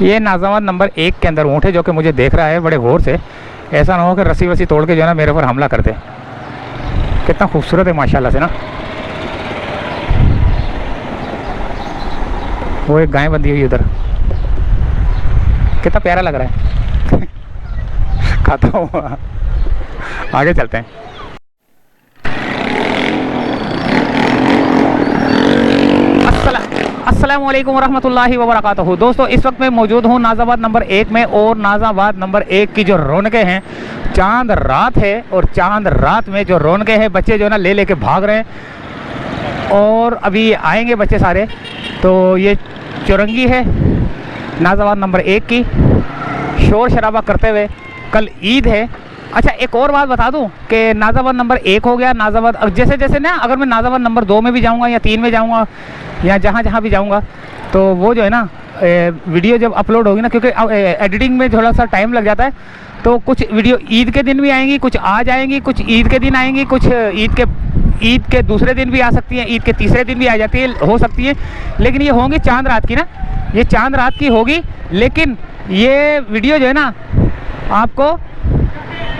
ये नाज़ाबाद नंबर 1 के अंदर ऊँट है जो कि मुझे देख रहा है बड़े गौर से। ऐसा ना हो कि रस्सी वस्सी तोड़ के जो है ना मेरे पर हमला कर दे। कितना खूबसूरत है माशाल्लाह से ना। वो एक गाय बंधी हुई उधर, कितना प्यारा लग रहा है। खाता हुआ आगे चलते हैं। अस्सलाम वालेकुम रहमतुल्लाहि व बरकातहू। दोस्तों इस वक्त मैं मौजूद हूँ नाज़ाबाद नंबर 1 में, और नाज़ाबाद नंबर 1 की जो रौनकें हैं, चांद रात है और चांद रात में जो रौनकें हैं, बच्चे जो है ना ले लेके भाग रहे हैं और अभी आएंगे बच्चे सारे। तो ये चौरंगी है नाज़ाबाद नंबर 1 की, शोर शराबा करते हुए। कल ईद है। अच्छा एक और बात बता दूं कि नाज़ाबाद नंबर 1 हो गया, नाज़ाबाद जैसे जैसे ना अगर मैं नाज़ाबाद नंबर 2 में भी जाऊंगा या 3 में जाऊंगा या जहाँ जहाँ भी जाऊंगा तो वो जो है ना वीडियो जब अपलोड होगी ना, क्योंकि एडिटिंग में थोड़ा सा टाइम लग जाता है, तो कुछ वीडियो ईद के दिन भी आएंगी, कुछ आज आएंगी, कुछ ईद के दिन आएंगी, कुछ ईद के दूसरे दिन भी आ सकती हैं, ईद के तीसरे दिन भी आ जाती है, हो सकती है। लेकिन ये होंगी चांद रात की ना, ये चांद रात की होगी। लेकिन ये वीडियो जो है ना आपको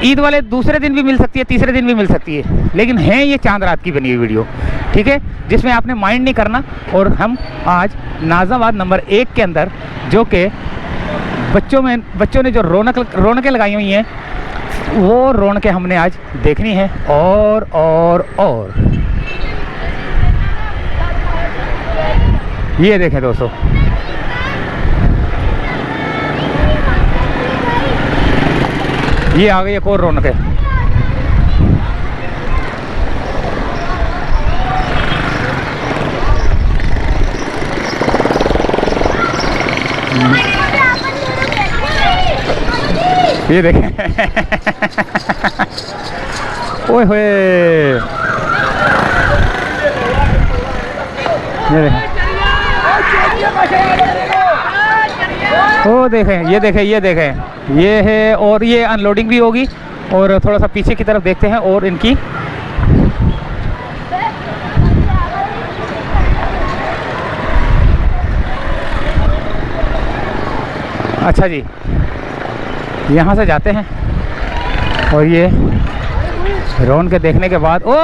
ईद वाले दूसरे दिन भी मिल सकती है, तीसरे दिन भी मिल सकती है, लेकिन है ये चांद रात की बनी हुई वीडियो, ठीक है, जिसमें आपने माइंड नहीं करना। और हम आज नाज़ाबाद नंबर 1 के अंदर, जो कि बच्चों ने जो रौनकें लगाई हुई हैं, वो रौनकें हमने आज देखनी है। और ये देखें दोस्तों, ये आ गई एक और रौनक है। ये देखें। ओए होए, ये देखें, ओ देखें, ये देखें, ये देखें, ये है। और ये अनलोडिंग भी होगी। और थोड़ा सा पीछे की तरफ देखते हैं और इनकी अच्छा जी, यहाँ से जाते हैं और ये रौनक के देखने के बाद ओ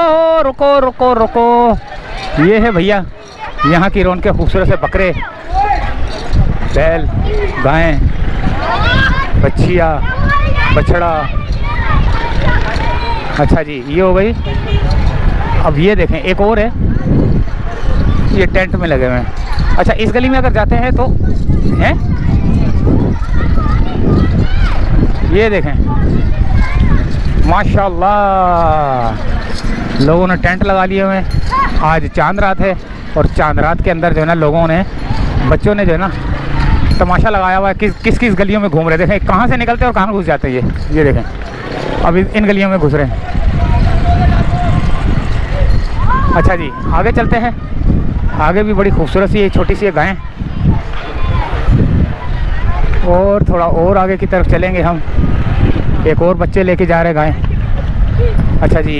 रुको रुको रुको, ये है भैया यहाँ की रौनक के खूबसूरत से बकरे, बैल, गायें, बच्चियाँ, बछड़ा। अच्छा जी, ये हो गई। अब ये देखें एक और है, ये टेंट में लगे हुए हैं। अच्छा इस गली में अगर जाते हैं तो हैं, ये देखें माशाल्लाह, लोगों ने टेंट लगा लिए हुए हैं। आज चांद रात है और चांद रात के अंदर जो है ना लोगों ने, बच्चों ने जो है ना तमाशा लगाया हुआ है। किस किस गलियों में घूम रहे, देखें कहाँ से निकलते हैं और कहाँ घुस जाते हैं। ये देखें अब इन गलियों में घुस रहे हैं। अच्छा जी आगे चलते हैं। आगे भी बड़ी खूबसूरत सी एक छोटी सी गाय, और थोड़ा और आगे की तरफ चलेंगे हम। एक और बच्चे लेके जा रहे हैं गाय। अच्छा जी,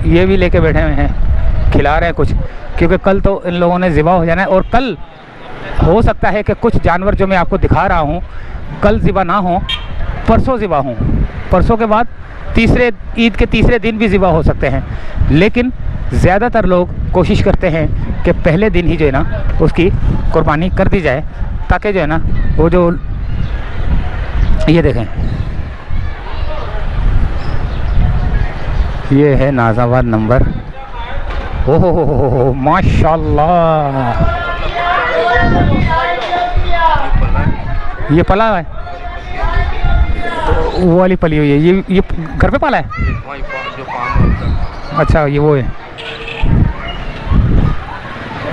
ये भी लेके बैठे हुए हैं, खिला रहे हैं कुछ, क्योंकि कल तो इन लोगों ने ज़िबा हो जाना है। और कल हो सकता है कि कुछ जानवर जो मैं आपको दिखा रहा हूँ कल ज़िबा ना हो, परसों ज़िबा हों, परसों के बाद ईद के तीसरे दिन भी ज़िबा हो सकते हैं। लेकिन ज़्यादातर लोग कोशिश करते हैं कि पहले दिन ही जो है ना उसकी कुर्बानी कर दी जाए, ताकि जो है ना वो जो, ये देखें, ये है नाज़ाबाद नंबर, ओहो माशाल्लाह, ये पला है, वो वाली पली हुई है। ये घर पे पाला है। अच्छा ये वो है।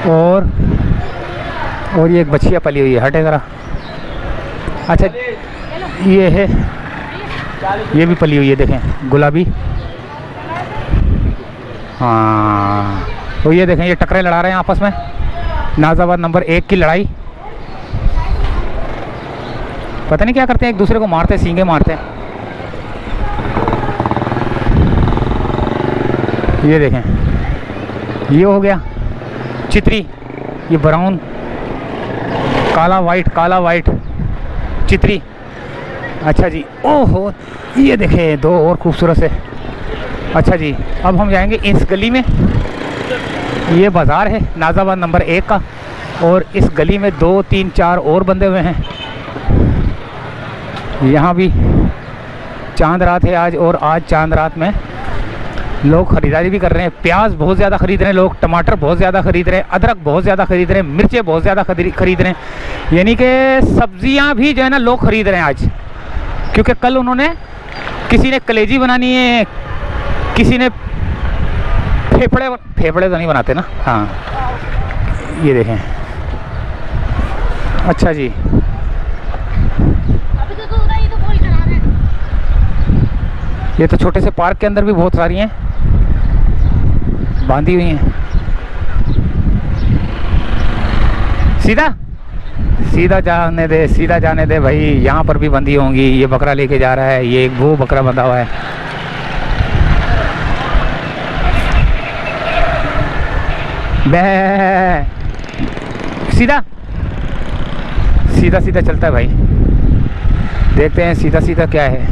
और ये एक बच्चिया पली हुई है, हटे ज़रा। अच्छा ये है, ये भी पली हुई है, देखें गुलाबी। हाँ तो ये देखें, ये टकरे लड़ा रहे हैं आपस में, नाज़ाबाद नंबर 1 की लड़ाई। पता नहीं क्या करते हैं, एक दूसरे को मारते हैं, सींगे मारते हैं। ये देखें, ये हो गया चित्री, ये ब्राउन, काला वाइट, काला वाइट, चित्री। अच्छा जी, ओहो ये देखें दो और खूबसूरत से। अच्छा जी, अब हम जाएंगे इस गली में। ये बाज़ार है नाज़ाबाद नंबर 1 का, और इस गली में 2 3 4 और बंधे हुए हैं। यहाँ भी चांद रात है आज, और आज चांद रात में लोग ख़रीदारी भी कर रहे हैं। प्याज बहुत ज़्यादा ख़रीद रहे हैं लोग, टमाटर बहुत ज़्यादा ख़रीद रहे हैं, अदरक बहुत ज़्यादा ख़रीद रहे हैं, मिर्चें बहुत ज़्यादा ख़रीद रहे हैं। यानी कि सब्ज़ियाँ भी जो है ना लोग ख़रीद रहे हैं आज, क्योंकि कल उन्होंने, किसी ने कलेजी बनानी है, किसी ने फेफड़े तो नहीं बनाते ना, हाँ ये देखें। अच्छा जी, ये तो छोटे से पार्क के अंदर भी बहुत सारी हैं बांधी हुई हैं। सीधा जाने दे, सीधा जाने दे भाई, यहाँ पर भी बंधी होंगी। ये बकरा लेके जा रहा है, ये वो बकरा बंधा हुआ है। बे सीधा सीधा सीधा चलता है भाई, देखते हैं सीधा सीधा क्या है।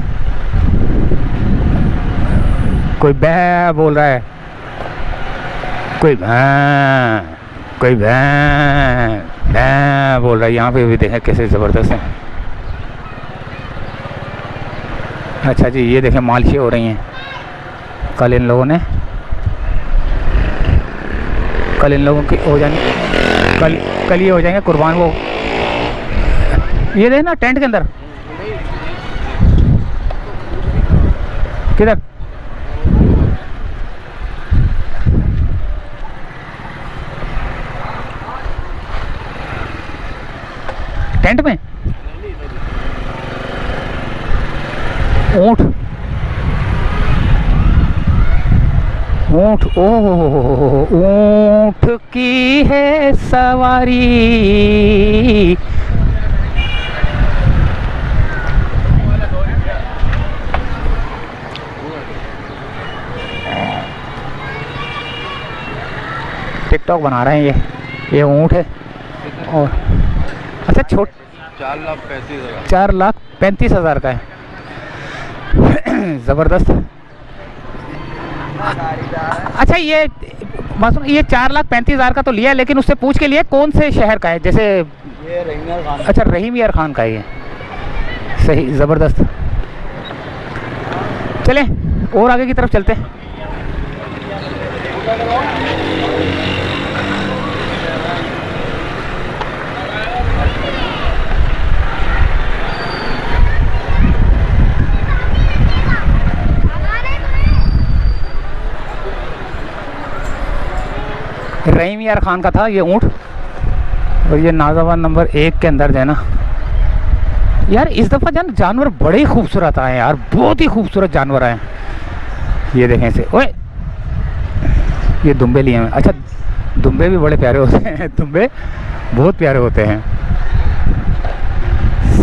कोई बै बोल रहा है, कोई भैं बोल रहा है। यहाँ पे भी देखें कैसे ज़बरदस्त है। अच्छा जी, ये देखें मालिशें हो रही हैं। कल इन लोगों की हो जानी, कल ये हो जाएंगे कुर्बान। वो ये देख ना टेंट के अंदर, किधर? टेंट में ऊँट, ओह ऊँट की है सवारी। टिकटॉक बना रहे हैं ये ऊँट है। और अच्छा 4,35,000 का है। ज़बरदस्त। अच्छा ये मासूम, ये 4,35,000 का तो लिया, लेकिन उससे पूछ के लिए कौन से शहर का है? जैसे ये रहीम यार खान। अच्छा रहीम यार खान का है ये, सही ज़बरदस्त। चलें और आगे की तरफ चलते हैं। रहीम यार खान का था ये ऊँट, और ये नाज़ाबाद नंबर 1 के अंदर जो है ना यार, इस दफ़ा जानवर बड़े ही खूबसूरत आए यार, बहुत ही खूबसूरत जानवर आए। ये देखें इसे, ओए ये दुम्बे लिए हैं। अच्छा दुम्बे भी बड़े प्यारे होते हैं, दुम्बे बहुत प्यारे होते हैं।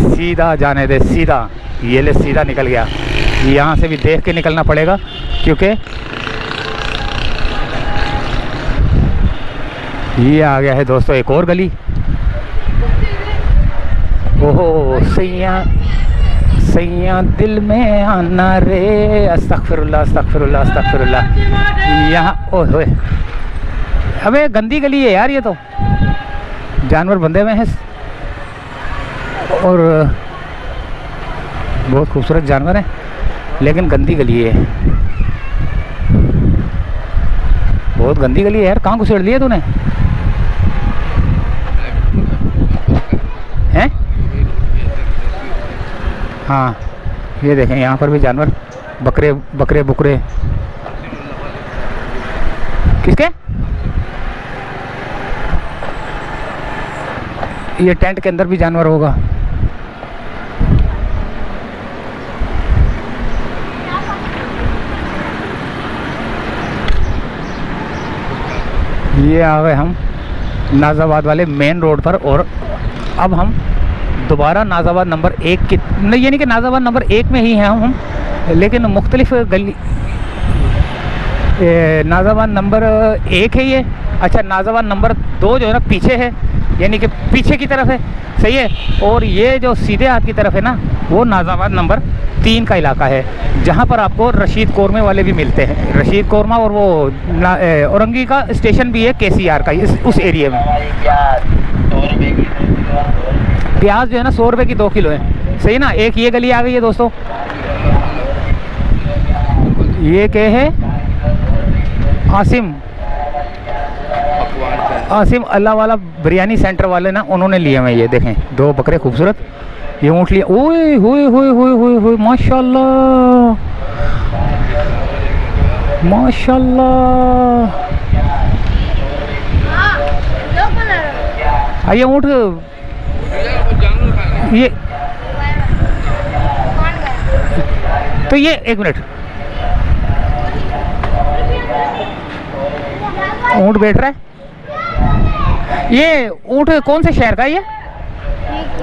सीधा जाने दे, सीधा, ये ले सीधा निकल गया। यहाँ से भी देख के निकलना पड़ेगा, क्योंकि ये आ गया है दोस्तों एक और गली। ओहो सैया दिल में आना रे, अस्तगफिरुल्लाह अस्तगफिरुल्लाह अस्तगफिरुल्लाह। यहाँ ओए अबे गंदी गली है यार, ये तो जानवर बंधे हुए हैं और बहुत खूबसूरत जानवर हैं, लेकिन गंदी गली है, बहुत गंदी गली है यार। कहाँ घुसेड़ लिया तूने? हैं? हाँ ये देखें, यहाँ पर भी जानवर, बकरे बुकरे। किसके? ये टेंट के अंदर भी जानवर होगा। ये आ गए हम नाज़ाबाद वाले मेन रोड पर, और अब हम दोबारा नाज़ाबाद नंबर 1 की, यानी कि नाज़ाबाद नंबर 1 में ही हैं हम, लेकिन मुख्तलिफ गली। नाज़ाबाद नंबर 1 है ये। अच्छा, नाज़ाबाद नंबर 2 जो है ना पीछे है, यानी कि पीछे की तरफ है, सही है। और ये जो सीधे हाथ की तरफ है ना, वो नाज़ाबाद नंबर 3 का इलाका है, जहाँ पर आपको रशीद कोरमे वाले भी मिलते हैं। रशीद कोरमा और वो औरंगी का स्टेशन भी है KCR का उस एरिया में। प्याज जो है ना 100 रुपये की 2 किलो है, सही ना। एक ये गली आ गई है दोस्तों, ये क्या है, आसिम अल्लाह वाला बिरयानी सेंटर वाले ना, उन्होंने लिए हैं। ये देखें 2 बकरे खूबसूरत, ये ऊँट लिए। ओए होए होए होए होए होए, माशाल्लाह माशाल्लाह। ये ऊँट, ये तो ये 1 मिनट, ऊँट बैठ रहा है। ये ऊँट कौन से शहर का है? ये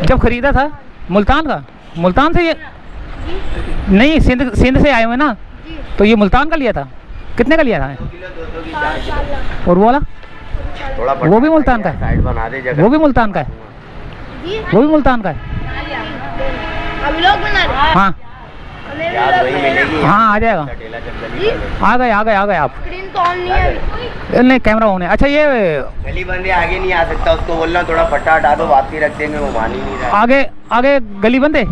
जब खरीदा था मुल्तान का, मुल्तान से ये नहीं, सिंध से आए हुए ना, तो ये मुल्तान का लिया था। कितने का लिया था? और वो वाला वो भी मुल्तान का है, वो भी मुल्तान का है, वो भी मुल्तान का है। हाँ हाँ, आ जाएगा। आ गए आप। नहीं, कैमरा ऑन है। अच्छा, ये गली बंदे आगे नहीं आ सकता, उसको बोलना थोड़ा फटा हटा दो, बात ही रख देंगे, वो मान ही नहीं रहा। आगे गली बंदे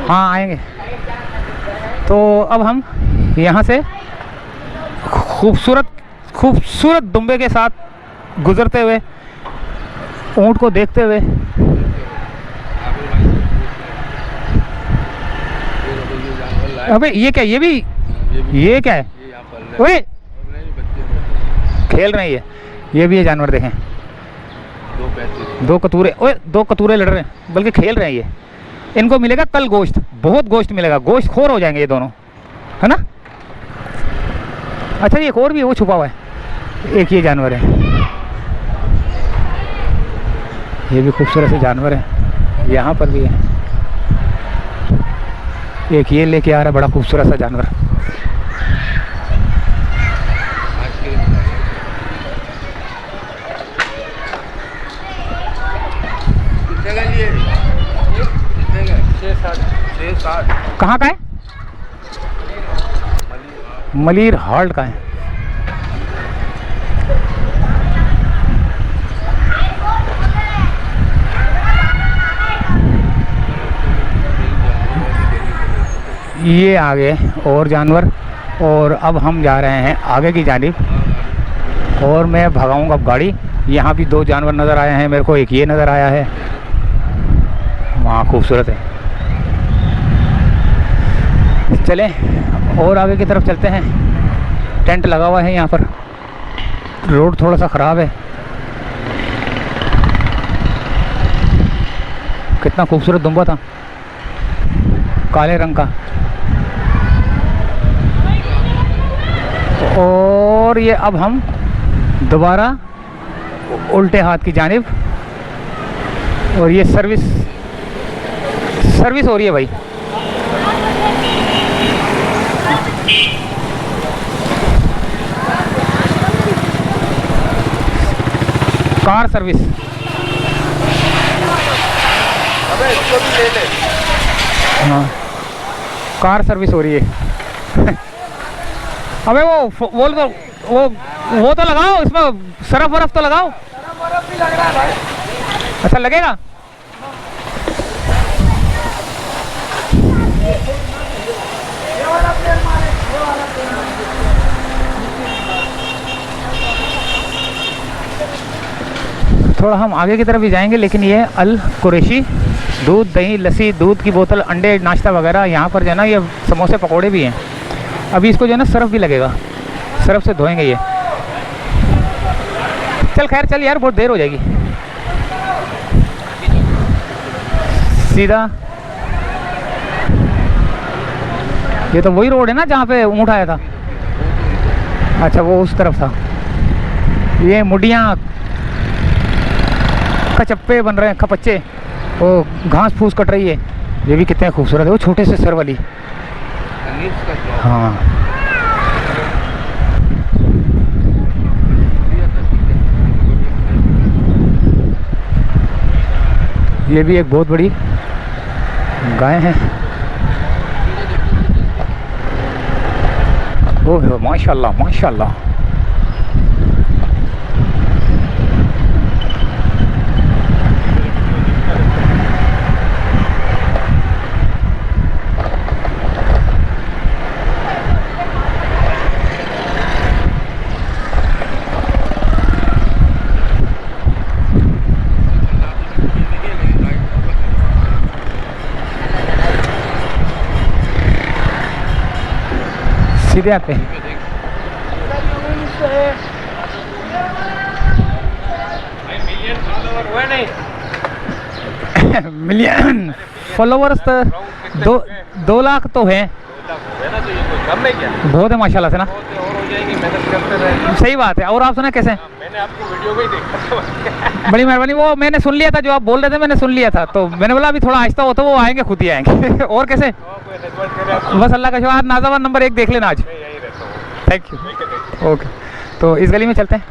हाँ आएंगे। तो अब हम यहाँ से खूबसूरत दुम्बे के साथ गुजरते हुए, ऊँट को देखते हुए, अबे ये क्या, ये क्या है? ओए खेल रहे हैं ये भी है जानवर, देखें 2 कतूरे। ओए 2 कतूरे लड़ रहे हैं, बल्कि खेल रहे हैं ये। इनको मिलेगा कल गोश्त, बहुत गोश्त मिलेगा, गोश्त खोर हो जाएंगे ये दोनों, है ना। अच्छा, ये एक और भी है, वो छुपा हुआ है, एक ये जानवर है, ये भी खूबसूरत से जानवर है। यहाँ पर भी है एक, ये लेके आ रहा है बड़ा खूबसूरत सा जानवर। कहाँ का है? मलिर हाल्ट का है। ये आगे और जानवर, और अब हम जा रहे हैं आगे की जानिब, और मैं भगाऊंगा गाड़ी। यहाँ भी 2 जानवर नज़र आए हैं मेरे को, एक ये नज़र आया है, वहाँ खूबसूरत है। चलें और आगे की तरफ चलते हैं। टेंट लगा हुआ है यहाँ पर, रोड थोड़ा सा ख़राब है। कितना खूबसूरत दुम्बा था, काले रंग का। और ये अब हम दोबारा उल्टे हाथ की जानिब, और ये सर्विस हो रही है भाई। कार सर्विस, अबे इसको भी ले ले। हाँ, कार सर्विस हो रही है। अबे वो तो लगाओ, इसमें सरफ बर्फ तो लगाओ। सरफ भी लग रहा है भाई। अच्छा लगेगा। थोड़ा हम आगे की तरफ भी जाएंगे, लेकिन ये अल कुरैशी, दूध, दही, लस्सी, दूध की बोतल, अंडे, नाश्ता वगैरह यहाँ पर जो है ना, ये समोसे पकोड़े भी हैं। अभी इसको जो है ना सरफ भी लगेगा, सरफ से धोएंगे ये। चल खैर, चल यार, बहुत देर हो जाएगी। सीधा ये तो वही रोड है ना जहाँ पे ऊँट आया था। अच्छा, वो उस तरफ था। ये मुडियाँ, कचप्पे बन रहे हैं, खपच्चे, वो घास फूस कट रही है। ये भी कितने खूबसूरत है, वो छोटे से सर वाली। हाँ ये भी एक बहुत बड़ी गाय है। ओह माशाल्लाह माशाल्लाह। सीधे आते हैं। मिलियन फॉलोवर्स तो 2 लाख तो हैं। बहुत है माशाल्लाह से ना। सही बात है। और आप सुना कैसे? मैंने आपकी वीडियो में ही देखा। बड़ी मेहरबानी। वो मैंने सुन लिया था जो आप बोल रहे थे, मैंने सुन लिया था, तो मैंने बोला अभी थोड़ा आहिस्ता हो तो वो आएंगे, खुद ही आएंगे। और कैसे? बस अल्लाह का शुक्र। नाज़ाबाद नंबर 1 देख लेना आज। Thank you. ओके, तो इस गली में चलते हैं।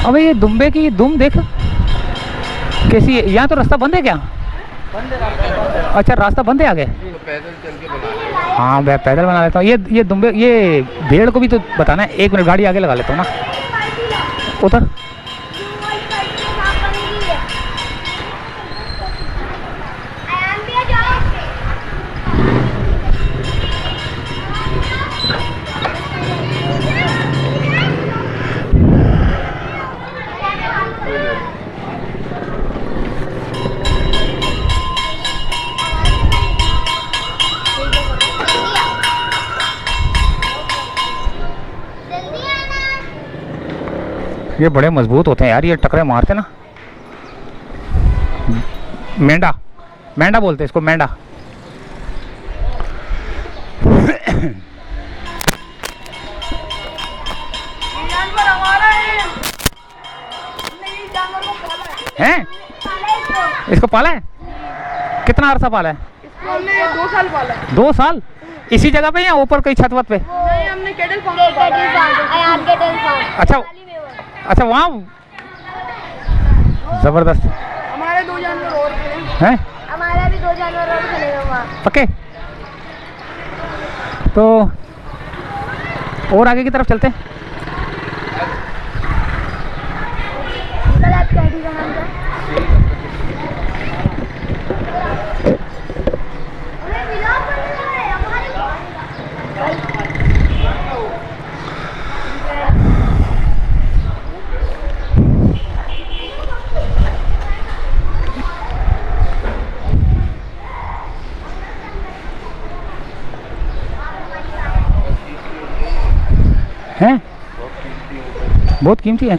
अबे ये दुम्बे की दुम देख कैसी है। यहाँ तो रास्ता बंद है क्या? अच्छा रास्ता बंद है आगे। हाँ मैं पैदल बना लेता हूँ। ये दुम्बे ये भेड़ को भी तो बताना है। 1 मिनट गाड़ी आगे लगा लेता हूँ ना। उधर ये बड़े मजबूत होते हैं यार, ये टकरे मारते ना। मेंढा, मेंढा बोलते हैं इसको, मेंढा। हैं? इसको पाला है? कितना अरसा पाला है? हमने 2 साल पाला है। 2 साल? इसी जगह पे या ऊपर कहीं छत वत पे? नहीं, हमने केटल फार्म पाला है। अच्छा अच्छा, वहाँ जबरदस्त। हमारे 2 जानवर और खड़े हैं? हमारा भी 2 जानवर और खड़े हैं वहाँ। पक्के? तो और आगे की तरफ चलते हैं। आपके आईडी का नाम क्या? हैं? बहुत कीमती है।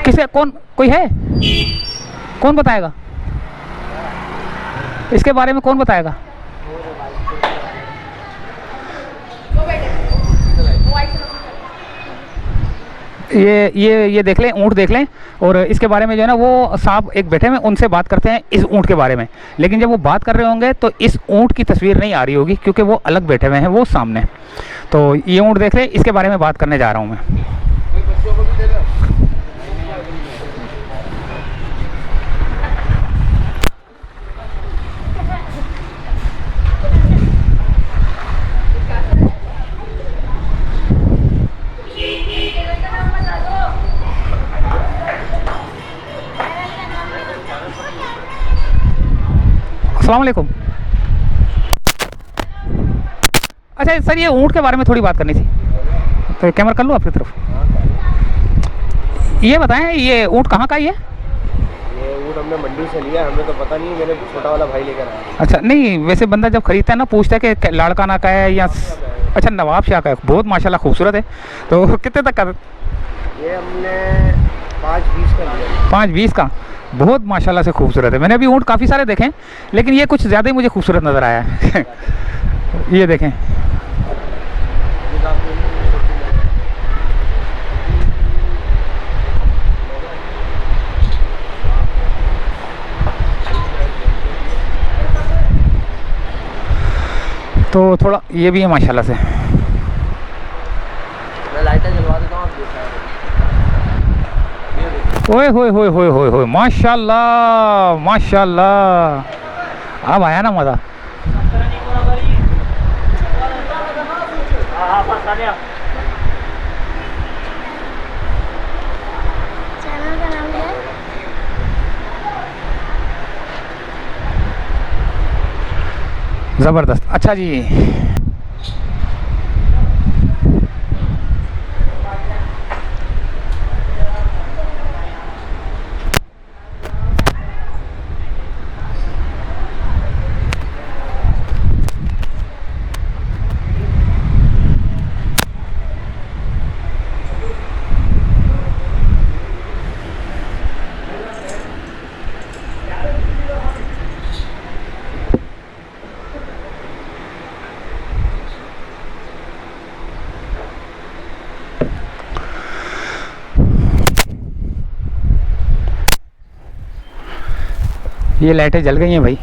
किसे? कौन? कोई है? कौन बताएगा इसके बारे में? कौन बताएगा? ये देख लें, ऊँट देख लें। और इसके बारे में जो है ना, वो साहब एक बैठे में उनसे बात करते हैं इस ऊँट के बारे में। लेकिन जब वो बात कर रहे होंगे तो इस ऊँट की तस्वीर नहीं आ रही होगी, क्योंकि वो अलग बैठे हुए हैं वो सामने। तो ये ऊँट देख लें, इसके बारे में बात करने जा रहा हूँ मैं। अस्सलाम वालेकुम। अच्छा सर, ये ऊँट के बारे में थोड़ी बात करनी थी, तो कैमरा कर लूँ आपकी तरफ। ये बताएं, ये ऊँट कहाँ का ही है? ये ऊँट हमने मंडी से लिया, हमें तो पता नहीं, मेरे छोटा वाला भाई लेकर आया। अच्छा, नहीं वैसे बंदा जब खरीदता है ना, पूछता है कि लाड़काना का है या अच्छा नवाब शाह का है। बहुत माशाल्लाह खूबसूरत है। तो कितने तक का? ये हमने 5-20 का लिया। 5-20 का? बहुत माशाल्लाह से खूबसूरत है। मैंने अभी ऊँट काफ़ी सारे देखे, लेकिन ये कुछ ज़्यादा ही मुझे खूबसूरत नज़र आया है। ये देखें, तो थोड़ा ये भी है माशाल्लाह से। मैं लाइटें जलवा देता हूँ, आप देखना। ओए होए होए होए होए होए, माशाल्लाह माशाल्लाह। अब आया ना मज़ा। चैनल का नाम क्या है? ज़बरदस्त। अच्छा जी, ये लाइटें जल गई हैं भाई।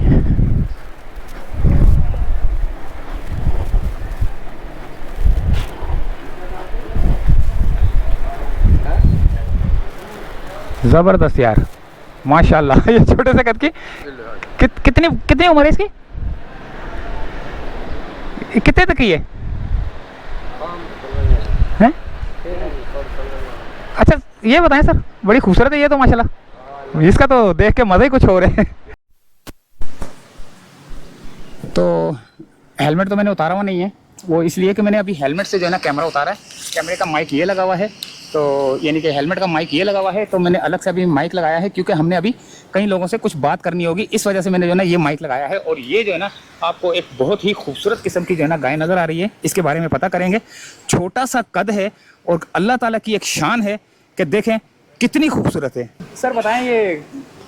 ज़बरदस्त यार, माशाल्लाह। ये छोटे से कद की कितनी कितनी उम्र है इसकी? कितने तक की है? हैं? अच्छा ये बताएं सर, बड़ी खूबसूरत है ये तो माशाल्लाह। इसका तो देख के मज़ा ही कुछ हो रहा है। तो हेलमेट तो मैंने उतारा हुआ नहीं है, वो इसलिए कि मैंने अभी हेलमेट से जो है ना कैमरा उतारा है। कैमरे का माइक ये लगा हुआ है, तो यानी कि हेलमेट का माइक ये लगा हुआ है, तो मैंने अलग से अभी माइक लगाया है, क्योंकि हमने अभी कई लोगों से कुछ बात करनी होगी, इस वजह से मैंने जो है ना ये माइक लगाया है। और ये जो है ना आपको एक बहुत ही खूबसूरत किस्म की जो है ना गाय नज़र आ रही है, इसके बारे में पता करेंगे। छोटा सा कद है और अल्लाह ताला की एक शान है कि देखें कितनी खूबसूरत है। सर बताएं ये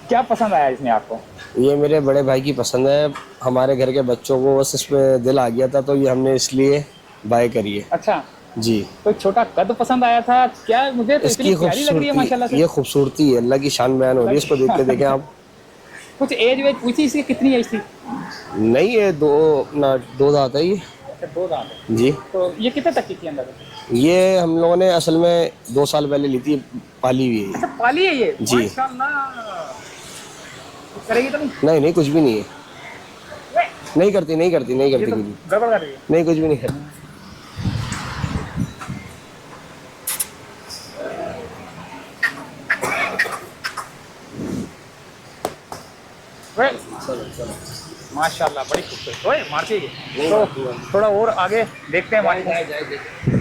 क्या पसंद आया इसमें आपको? ये मेरे बड़े भाई की पसंद है, हमारे घर के बच्चों को बस इसमें दिल आ गया था, तो ये हमने इसलिए बाय करी है। अच्छा जी। तो छोटा कद पसंद आया था क्या? मुझे तो इतनी इसकी प्यारी लग रही है माशाल्लाह से। ये खूबसूरती है, अल्लाह की शान बयान हो रही है, इसको देख के देखें आप। कुछ एज वेज पूछी इसकी, कितनी एज थी? नहीं ये दो दांत है ये। अच्छा 2 दांत है। जी। तो ये कितने तक की थी अंदर? ये हम लोगों ने असल में 2 साल पहले ली थी, पाली हुई है। अच्छा पाली है ये? जी। माशाल्लाह। करेगी तो नहीं? नहीं कुछ भी नहीं है, नहीं करती ये कुछ भी। गड़बड़ कर रही है। नहीं कुछ भी नहीं करती। वे, माशाल्लाह बड़ी खूबसूरत। ओए मारती है। तो थोड़ा और आगे देखते हैं माशाल्लाह।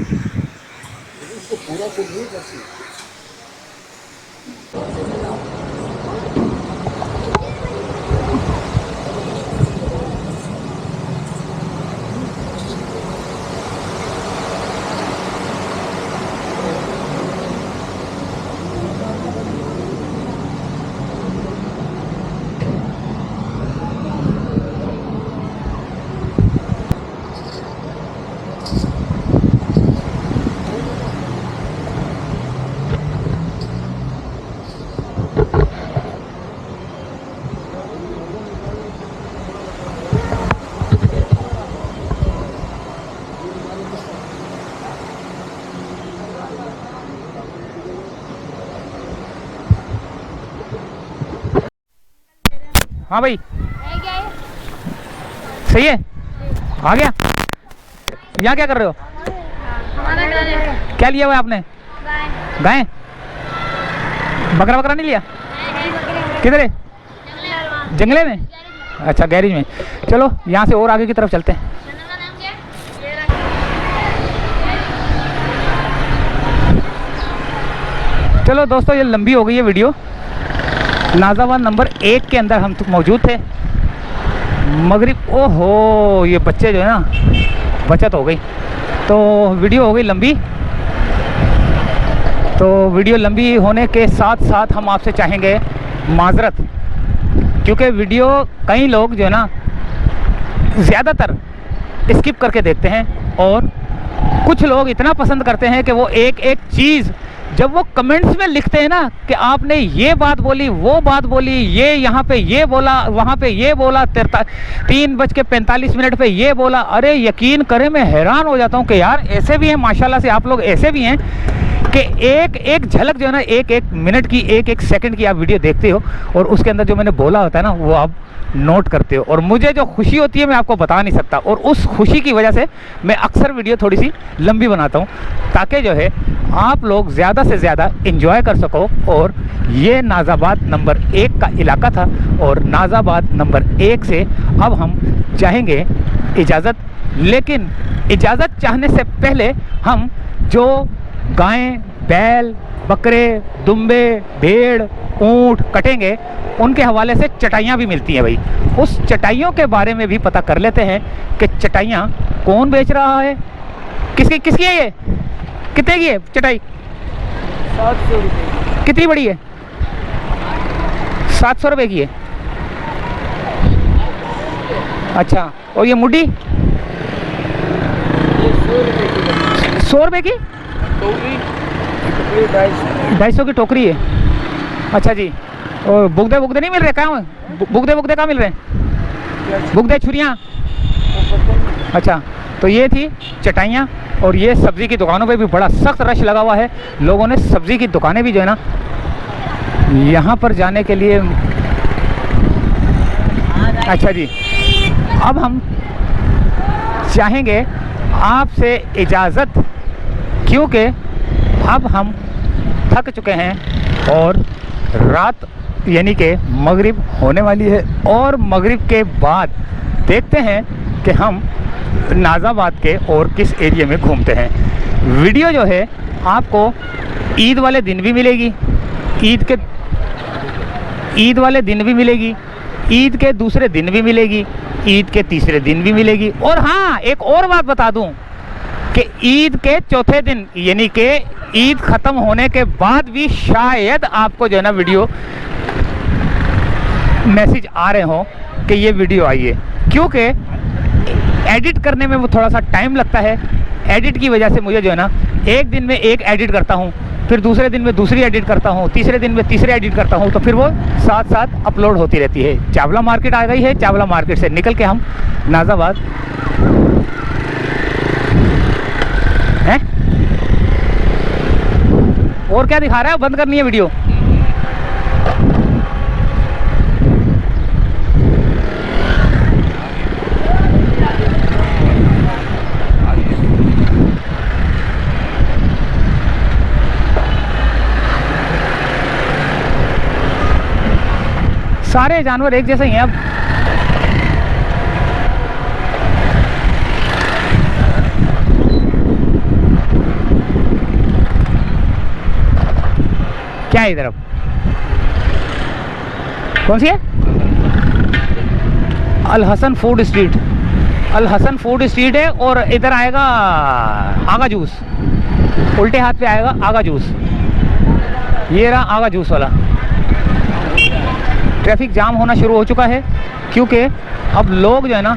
हाँ भाई है क्या है? सही है, आ गया। यहाँ क्या कर रहे हो? हमारा घर है। क्या लिया हुआ है आपने? गाय। गाय? बकरा बकरा नहीं लिया? है। किधर है? जंगल। जंगले में? अच्छा गैरेज में। चलो यहाँ से और आगे की तरफ चलते हैं। चैनल का नाम क्या है? चलो दोस्तों ये लंबी हो गई है वीडियो। नाज़ाबाद नंबर 1 के अंदर हम मौजूद थे। मगरिब, ओहो ये बच्चे जो है ना बचत हो गई, तो वीडियो हो गई लंबी। तो वीडियो लंबी होने के साथ साथ हम आपसे चाहेंगे माजरत, क्योंकि वीडियो कई लोग जो है ना ज़्यादातर स्किप करके देखते हैं, और कुछ लोग इतना पसंद करते हैं कि वो एक एक चीज़ जब वो कमेंट्स में लिखते हैं ना कि आपने ये बात बोली, वो बात बोली, ये यहाँ पे ये बोला, वहाँ पे ये बोला, 3:45 पे ये बोला, अरे यकीन करें मैं हैरान हो जाता हूँ कि यार ऐसे भी हैं, माशाल्लाह से आप लोग ऐसे भी हैं कि एक एक झलक जो है ना, एक एक मिनट की, एक एक सेकंड की आप वीडियो देखते हो और उसके अंदर जो मैंने बोला होता है ना वो आप नोट करते हो। और मुझे जो खुशी होती है मैं आपको बता नहीं सकता, और उस खुशी की वजह से मैं अक्सर वीडियो थोड़ी सी लंबी बनाता हूँ ताकि जो है आप लोग ज़्यादा से ज़्यादा एंजॉय कर सको। और ये नाज़ाबाद नंबर 1 का इलाका था, और नाज़ाबाद नंबर 1 से अब हम चाहेंगे इजाज़त, लेकिन इजाज़त चाहने से पहले हम जो गायें, बैल, बकरे, दुम्बे, भेड़, ऊँट कटेंगे उनके हवाले से चटाइयाँ भी मिलती हैं भाई। उस चटाइयों के बारे में भी पता कर लेते हैं कि चटाइयाँ कौन बेच रहा है, किसकी किसकी है, ये कितने की है चटाई? 700 रुपये। कितनी बड़ी है? 700 रुपये की है। अच्छा, और ये मुड्डी 100 रुपये की? 250 की टोकरी है। अच्छा जी, और बुगदे बुगदे नहीं मिल रहे? कहाँ बुगदे बुगदे कहाँ मिल रहे हैं? बुगदे छुरियाँ? अच्छा, तो ये थी चटाइयाँ। और ये सब्ज़ी की दुकानों पे भी बड़ा सख्त रश लगा हुआ है। लोगों ने सब्ज़ी की दुकानें भी जो है ना यहाँ पर जाने के लिए। अच्छा जी, अब हम चाहेंगे आपसे इजाज़त, क्योंकि अब हम थक चुके हैं और रात यानी कि मगरिब होने वाली है। और मगरिब के बाद देखते हैं कि हम नाज़ाबाद के और किस एरिया में घूमते हैं। वीडियो जो है आपको ईद वाले दिन भी मिलेगी, ईद वाले दिन भी मिलेगी, ईद के दूसरे दिन भी मिलेगी, ईद के तीसरे दिन भी मिलेगी। और हाँ, एक और बात बता दूं कि ईद के चौथे दिन यानी कि ईद ख़त्म होने के बाद भी शायद आपको जो है ना वीडियो मैसेज आ रहे हों कि ये वीडियो आई है, क्योंकि एडिट करने में वो थोड़ा सा टाइम लगता है। एडिट की वजह से मुझे जो है ना एक दिन में एक एडिट करता हूँ, फिर दूसरे दिन में दूसरी एडिट करता हूँ, तीसरे दिन में तीसरे एडिट करता हूँ, तो फिर वो साथ साथ अपलोड होती रहती है। चावला मार्केट आ गई है, चावला मार्केट से निकल के हम नाज़ाबाद हैं। और क्या दिखा रहा है? बंद करनी है वीडियो। सारे जानवर एक जैसे ही हैं अब। क्या है इधर? अब कौन सी है? अल हसन फूड स्ट्रीट। अल हसन फूड स्ट्रीट है, और इधर आएगा आगा जूस, उल्टे हाथ पे आएगा आगा जूस। ये रहा आगा जूस वाला। ट्रैफिक जाम होना शुरू हो चुका है, क्योंकि अब लोग जो है ना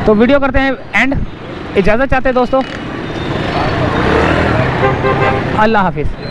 तो वीडियो करते हैं एंड। इजाज़त चाहते हैं दोस्तों, अल्लाह हाफिज़।